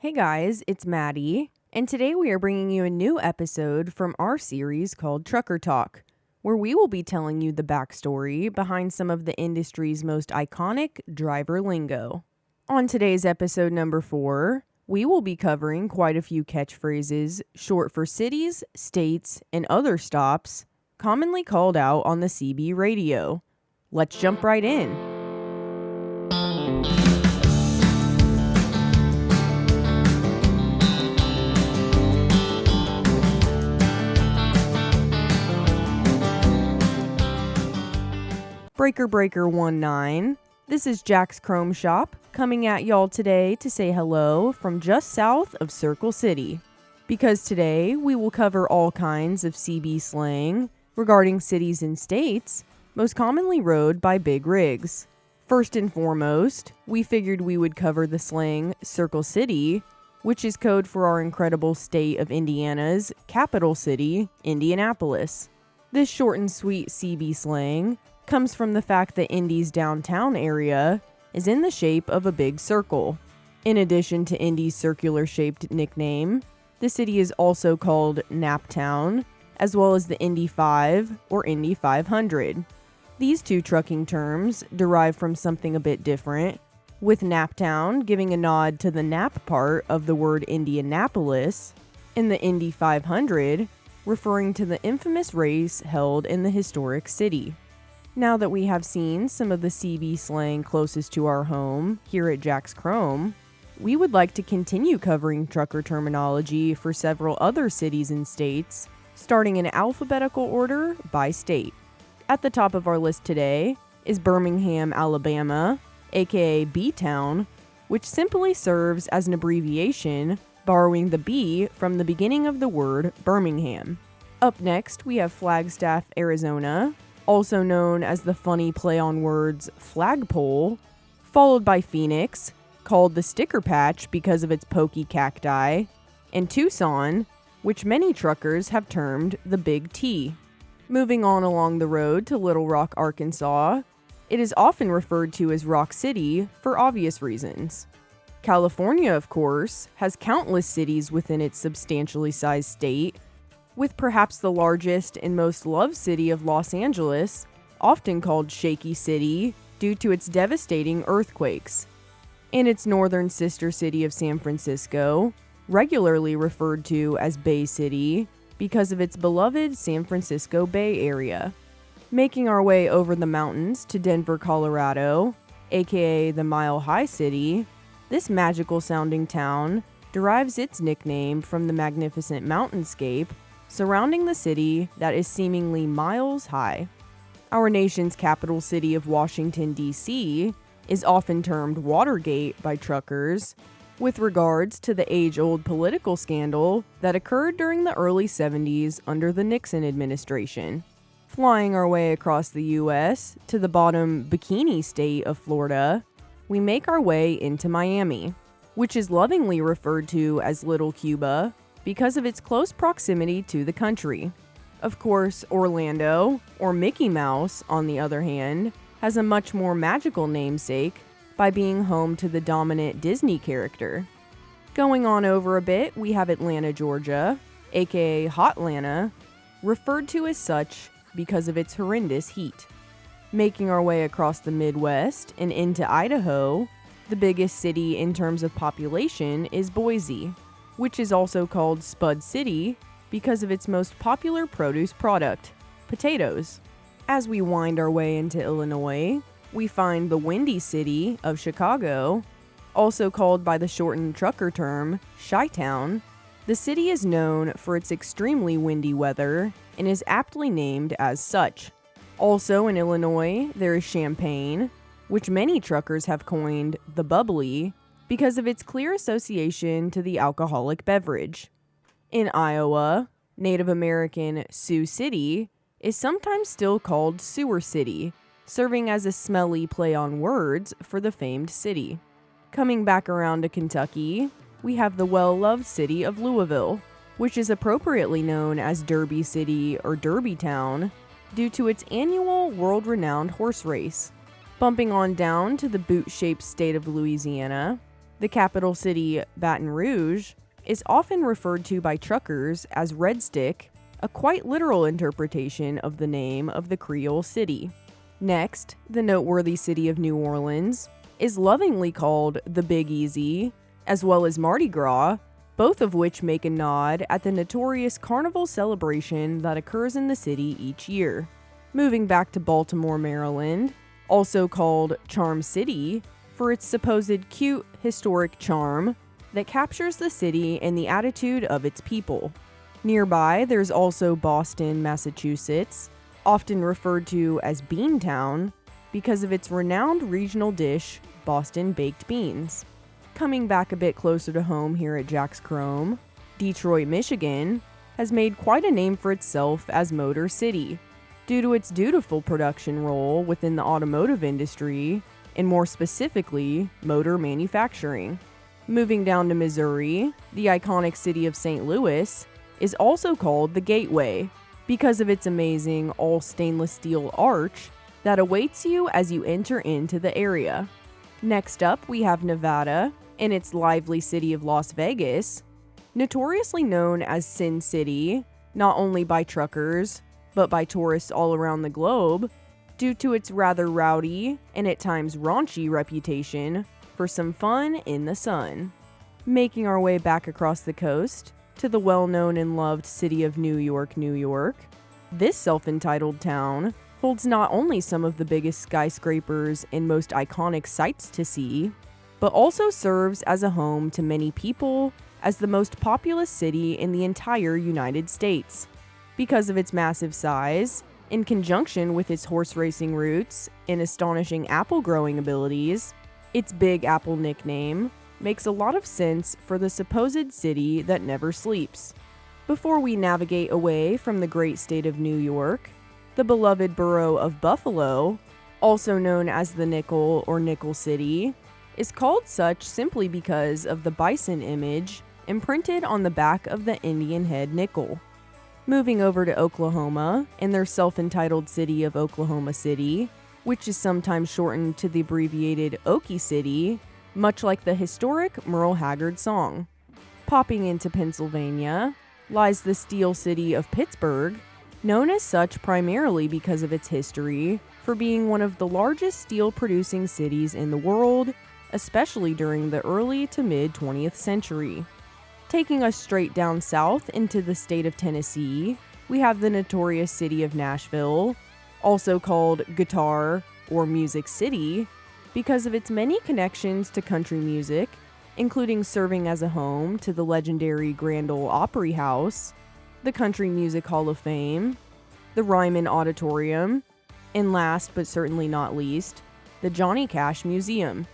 Hey guys, it's Maddie, and today we are bringing you a new episode from our series called Trucker Talk, where we will be telling you the backstory behind some of the industry's most iconic driver lingo. On today's episode number 4, we will be covering quite a few catchphrases short for cities, states, and other stops commonly called out on the CB radio. Let's jump right in. Breaker 19, this is Jack's Chrome Shop coming at y'all today to say hello from just south of Circle City. Because today we will cover all kinds of CB slang regarding cities and states, most commonly rode by big rigs. First and foremost, we figured we would cover the slang Circle City, which is code for our incredible state of Indiana's capital city, Indianapolis. This short and sweet CB slang comes from the fact that Indy's downtown area is in the shape of a big circle. In addition to Indy's circular-shaped nickname, the city is also called Naptown, as well as the Indy 5 or Indy 500. These two trucking terms derive from something a bit different, with Naptown giving a nod to the nap part of the word Indianapolis, and the Indy 500 referring to the infamous race held in the historic city. Now that we have seen some of the CB slang closest to our home here at Jack's Chrome, we would like to continue covering trucker terminology for several other cities and states, starting in alphabetical order by state. At the top of our list today is Birmingham, Alabama, aka B-Town, which simply serves as an abbreviation, borrowing the B from the beginning of the word Birmingham. Up next, we have Flagstaff, Arizona, also known as the funny play on words flagpole, followed by Phoenix, called the sticker patch because of its pokey cacti, and Tucson, which many truckers have termed the Big T. Moving on along the road to Little Rock, Arkansas, it is often referred to as Rock City for obvious reasons. California, of course, has countless cities within its substantially sized state, with perhaps the largest and most loved city of Los Angeles, often called Shaky City due to its devastating earthquakes, and its northern sister city of San Francisco, regularly referred to as Bay City because of its beloved San Francisco Bay Area. Making our way over the mountains to Denver, Colorado, aka the Mile High City, this magical-sounding town derives its nickname from the magnificent mountainscape surrounding the city that is seemingly miles high. Our nation's capital city of Washington, D.C., is often termed Watergate by truckers, with regards to the age-old political scandal that occurred during the early 70s under the Nixon administration. Flying our way across the U.S. to the bottom bikini state of Florida, we make our way into Miami, which is lovingly referred to as Little Cuba because of its close proximity to the country. Of course, Orlando, or Mickey Mouse, on the other hand, has a much more magical namesake by being home to the dominant Disney character. Going on over a bit, we have Atlanta, Georgia, aka Hotlanta, referred to as such because of its horrendous heat. Making our way across the Midwest and into Idaho, the biggest city in terms of population is Boise, which is also called Spud City because of its most popular produce product, potatoes. As we wind our way into Illinois, we find the Windy City of Chicago, also called by the shortened trucker term, Chi-Town. The city is known for its extremely windy weather and is aptly named as such. Also in Illinois, there is Champaign, which many truckers have coined the bubbly because of its clear association to the alcoholic beverage. In Iowa, Native American Sioux City is sometimes still called Sewer City, serving as a smelly play on words for the famed city. Coming back around to Kentucky, we have the well-loved city of Louisville, which is appropriately known as Derby City or Derby Town due to its annual world-renowned horse race. Bumping on down to the boot-shaped state of Louisiana, The capital city, Baton Rouge, is often referred to by truckers as Red Stick, a quite literal interpretation of the name of the Creole city. Next, the noteworthy city of New Orleans is lovingly called the Big Easy, as well as Mardi Gras, both of which make a nod at the notorious carnival celebration that occurs in the city each year. Moving back to Baltimore, Maryland, also called Charm City, for its supposed cute, historic charm that captures the city and the attitude of its people. Nearby, there's also Boston, Massachusetts, often referred to as Beantown because of its renowned regional dish, Boston baked beans. Coming back a bit closer to home here at Jack's Chrome, Detroit, Michigan, has made quite a name for itself as Motor City, due to its dutiful production role within the automotive industry, and more specifically, motor manufacturing. Moving down to Missouri, the iconic city of St. Louis is also called the Gateway because of its amazing all-stainless steel arch that awaits you as you enter into the area. Next up, we have Nevada and its lively city of Las Vegas, notoriously known as Sin City, not only by truckers, but by tourists all around the globe, due to its rather rowdy and at times raunchy reputation for some fun in the sun. Making our way back across the coast to the well-known and loved city of New York, New York, this self-entitled town holds not only some of the biggest skyscrapers and most iconic sights to see, but also serves as a home to many people as the most populous city in the entire United States. Because of its massive size, in conjunction with its horse racing roots and astonishing apple growing abilities, its Big Apple nickname makes a lot of sense for the supposed city that never sleeps. Before we navigate away from the great state of New York, the beloved borough of Buffalo, also known as the Nickel or Nickel City, is called such simply because of the bison image imprinted on the back of the Indian head nickel. Moving over to Oklahoma and their self-entitled city of Oklahoma City, which is sometimes shortened to the abbreviated Okie City, much like the historic Merle Haggard song. Popping into Pennsylvania lies the Steel City of Pittsburgh, known as such primarily because of its history for being one of the largest steel-producing cities in the world, especially during the early to mid-20th century. Taking us straight down south into the state of Tennessee, we have the notorious city of Nashville, also called Guitar or Music City, because of its many connections to country music, including serving as a home to the legendary Grand Ole Opry House, the Country Music Hall of Fame, the Ryman Auditorium, and last but certainly not least, the Johnny Cash Museum.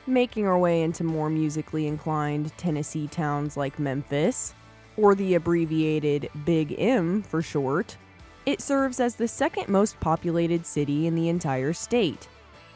Making our way into more musically inclined Tennessee towns like Memphis, or the abbreviated Big M for short, it serves as the second most populated city in the entire state,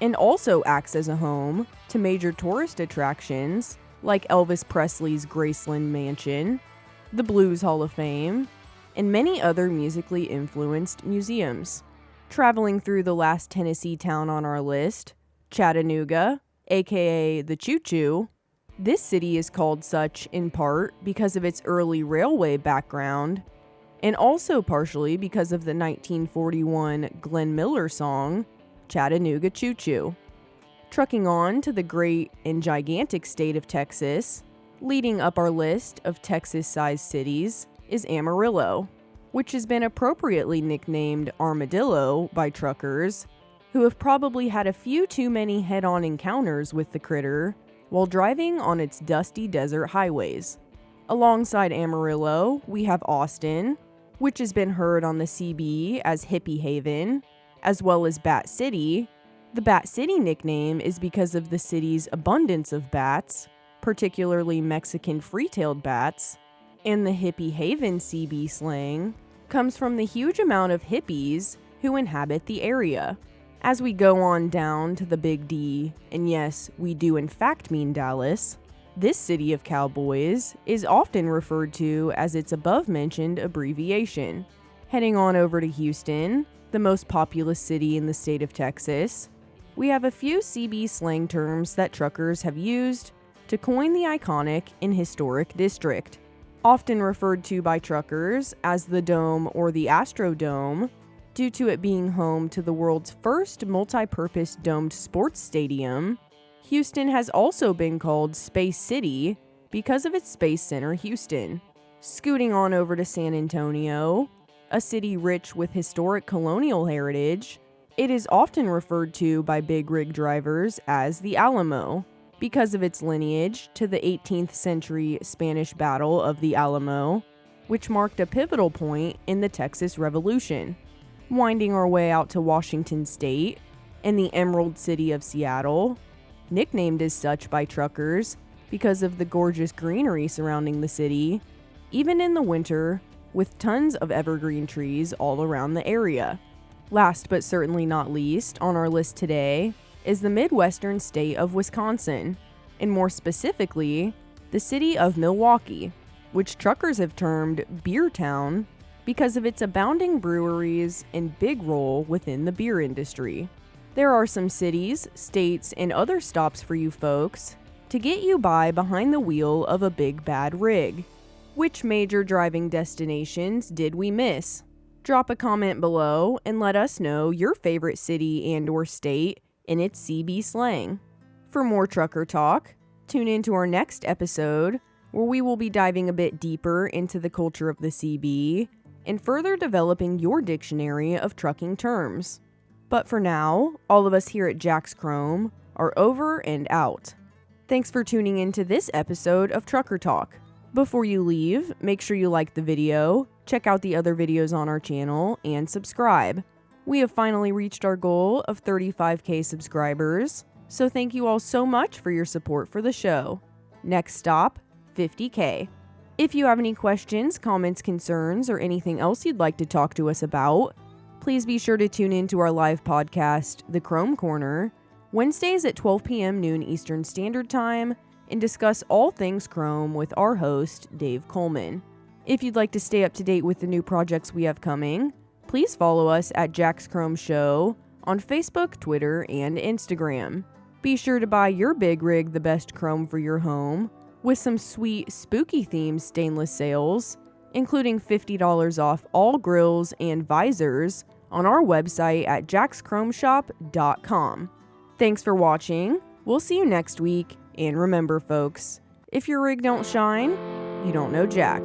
and also acts as a home to major tourist attractions like Elvis Presley's Graceland Mansion, the Blues Hall of Fame, and many other musically influenced museums. Traveling through the last Tennessee town on our list, Chattanooga, aka the Choo Choo, this city is called such in part because of its early railway background, and also partially because of the 1941 Glenn Miller song, Chattanooga Choo Choo. Trucking on to the great and gigantic state of Texas, leading up our list of Texas-sized cities is Amarillo, which has been appropriately nicknamed Armadillo by truckers, who have probably had a few too many head-on encounters with the critter while driving on its dusty desert highways. Alongside Amarillo, we have Austin, which has been heard on the CB as Hippie Haven, as well as Bat City. The Bat City nickname is because of the city's abundance of bats, particularly Mexican free-tailed bats, and the Hippie Haven CB slang comes from the huge amount of hippies who inhabit the area. As we go on down to the Big D, and yes, we do in fact mean Dallas, this city of cowboys is often referred to as its above-mentioned abbreviation. Heading on over to Houston, the most populous city in the state of Texas, we have a few CB slang terms that truckers have used to coin the iconic and historic district. Often referred to by truckers as the Dome or the Astrodome, due to it being home to the world's first multi-purpose domed sports stadium, Houston has also been called Space City because of its Space Center Houston. Scooting on over to San Antonio, a city rich with historic colonial heritage, it is often referred to by big rig drivers as the Alamo because of its lineage to the 18th century Spanish Battle of the Alamo, which marked a pivotal point in the Texas Revolution. Winding our way out to Washington State and the Emerald City of Seattle, nicknamed as such by truckers because of the gorgeous greenery surrounding the city, even in the winter, with tons of evergreen trees all around the area. Last but certainly not least on our list today is the Midwestern state of Wisconsin, and more specifically, the city of Milwaukee, which truckers have termed Beer Town because of its abounding breweries and big role within the beer industry. There are some cities, states, and other stops for you folks to get you by behind the wheel of a big bad rig. Which major driving destinations did we miss? Drop a comment below and let us know your favorite city and/or state in its CB slang. For more trucker talk, tune in to our next episode where we will be diving a bit deeper into the culture of the CB and further developing your dictionary of trucking terms. But for now, all of us here at Jack's Chrome are over and out. Thanks for tuning in to this episode of Trucker Talk. Before you leave, make sure you like the video, check out the other videos on our channel, and subscribe. We have finally reached our goal of 35K subscribers, so thank you all so much for your support for the show. Next stop, 50K. If you have any questions, comments, concerns, or anything else you'd like to talk to us about, please be sure to tune in to our live podcast, The Chrome Corner, Wednesdays at 12 p.m. noon Eastern Standard Time, and discuss all things Chrome with our host, Dave Coleman. If you'd like to stay up to date with the new projects we have coming, please follow us at Jack's Chrome Show on Facebook, Twitter, and Instagram. Be sure to buy your big rig the best chrome for your home with some sweet, spooky themed stainless sales, including $50 off all grills and visors on our website at jackschromeshop.com. Thanks for watching. We'll see you next week. And remember, folks, if your rig don't shine, you don't know Jack.